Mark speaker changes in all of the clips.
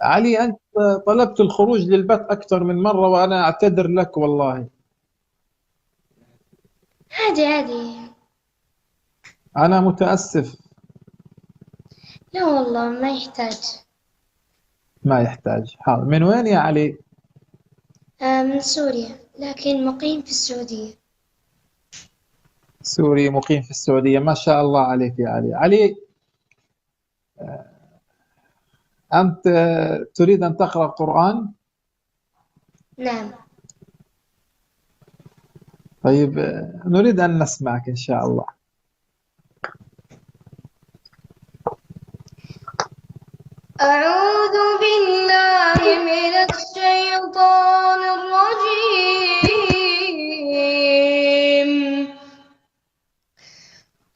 Speaker 1: علي، أنت طلبت الخروج للبث أكثر من مرة وأنا أعتذر لك والله.
Speaker 2: عادي عادي.
Speaker 1: أنا متأسف.
Speaker 2: لا والله ما يحتاج.
Speaker 1: ما يحتاج. حاضر. من وين يا علي؟
Speaker 2: من سوريا لكن مقيم في السعودية.
Speaker 1: سوري مقيم في السعودية، ما شاء الله عليك يا علي. علي، أنت تريد أن تقرأ قرآن؟
Speaker 2: نعم.
Speaker 1: طيب، نريد أن نسمعك إن شاء الله.
Speaker 2: أعوذ بالله من الشيطان الرجيم.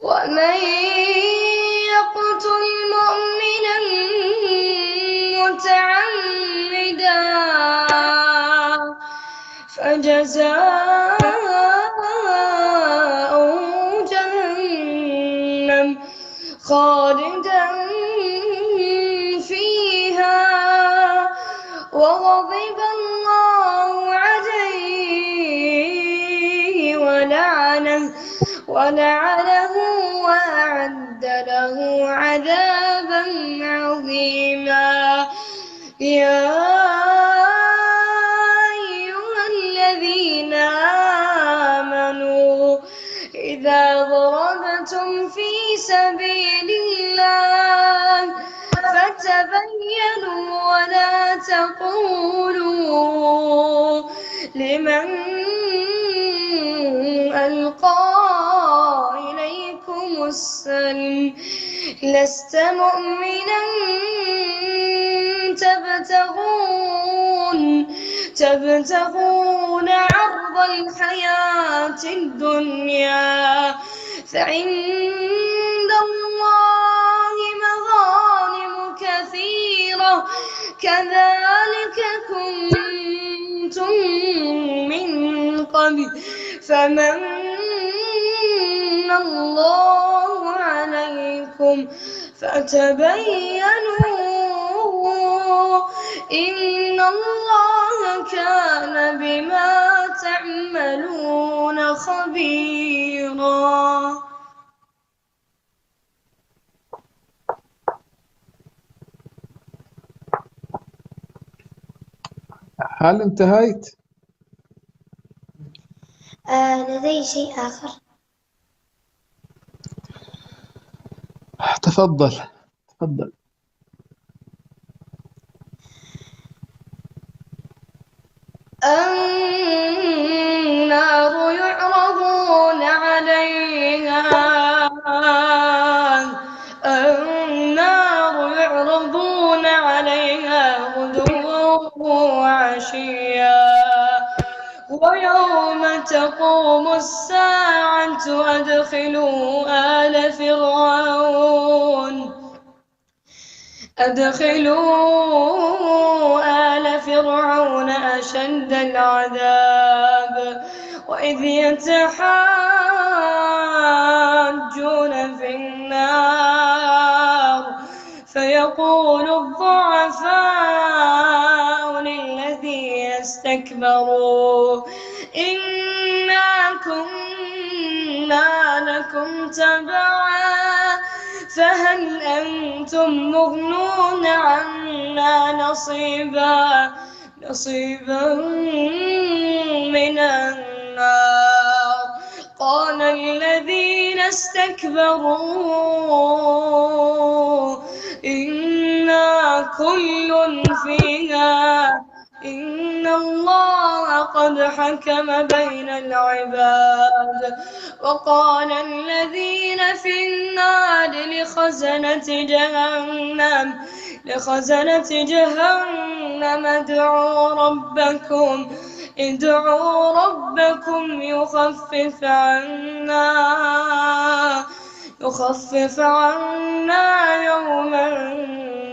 Speaker 2: ومن يقتل مؤمنا متعمدا فجزاؤه جهنم خالدا فيها وغضب الله عليه ولعنه وأعد له عذابا عظيما. يا أيها الذين آمنوا إذا ضربتم في سبيل الله فتبينوا ولا تقولوا لمن ألقى إليكم السلم لست مؤمنا تبتغون عرض الحياة الدنيا فعند الله مغانم كثيرة كذلك كنتم من قبل فمن الله عليكم فتبينوا إن الله كان بما تعملون خبيرا.
Speaker 1: هل انتهيت؟
Speaker 2: لدي شيء آخر.
Speaker 1: تفضل تفضل.
Speaker 2: النار يعرضون عليها غدوا وعشيا ويوم تقوم الساعة أدخلوا آل فرعون أشد العذاب وإذ يتحاجون في النار فيقول الضعفاء للذين استكبروا إنا كنا لكم تبعا فهل أنتم مغنون عنا نصيبا من النار قال الذين استكبروا إنا كل فيها إن الله قد حكم بين العباد وقال الذين في النار لخزنة جهنم ادعوا ربكم يخفف عنا يوما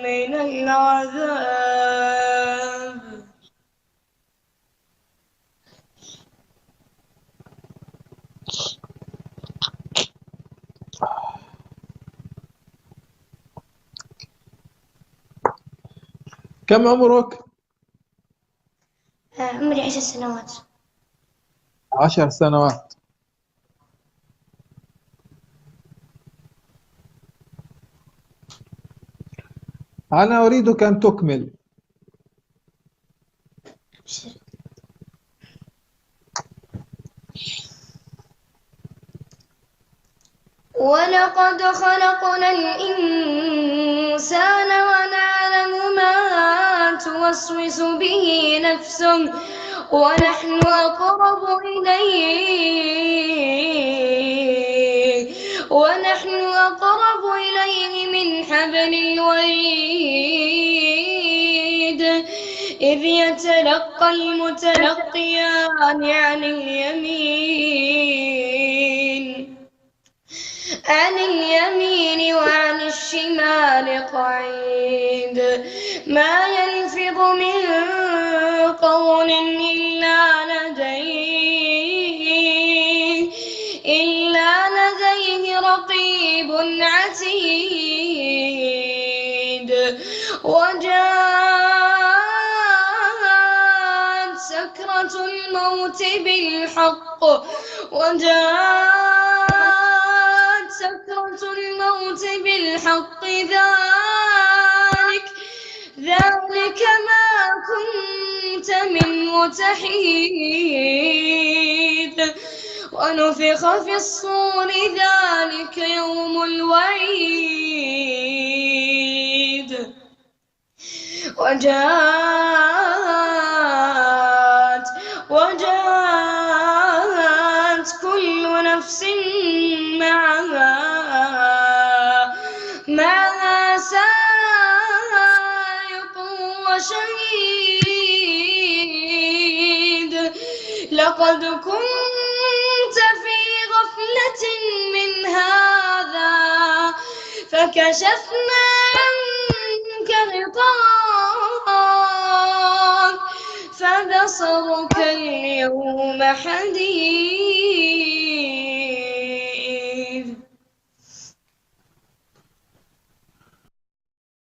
Speaker 2: من العذاب.
Speaker 1: كم عمرك؟
Speaker 2: عمري 10 سنوات.
Speaker 1: 10 سنوات. أنا أريدك أن تكمل.
Speaker 2: ولقد خلقنا الإنسان ونعلم ما توسوس به نفسه ونحن أقرب إليه من حبل الوريد إذ يتلقى المتلقيان عن اليمين وعن الشمال قعيد ما يلفظ من قول إلا لديه رقيب عتيد وجاءت سكرة الموت بالحق ذلك ما كنت منه تحيد ونفخ في الصور ذلك يوم الوعيد وجاءت كل نفس معها سائق وشهيد لقد كنت في غفلة من هذا فكشفنا عنك غطاءك فبصرك اليوم حديد.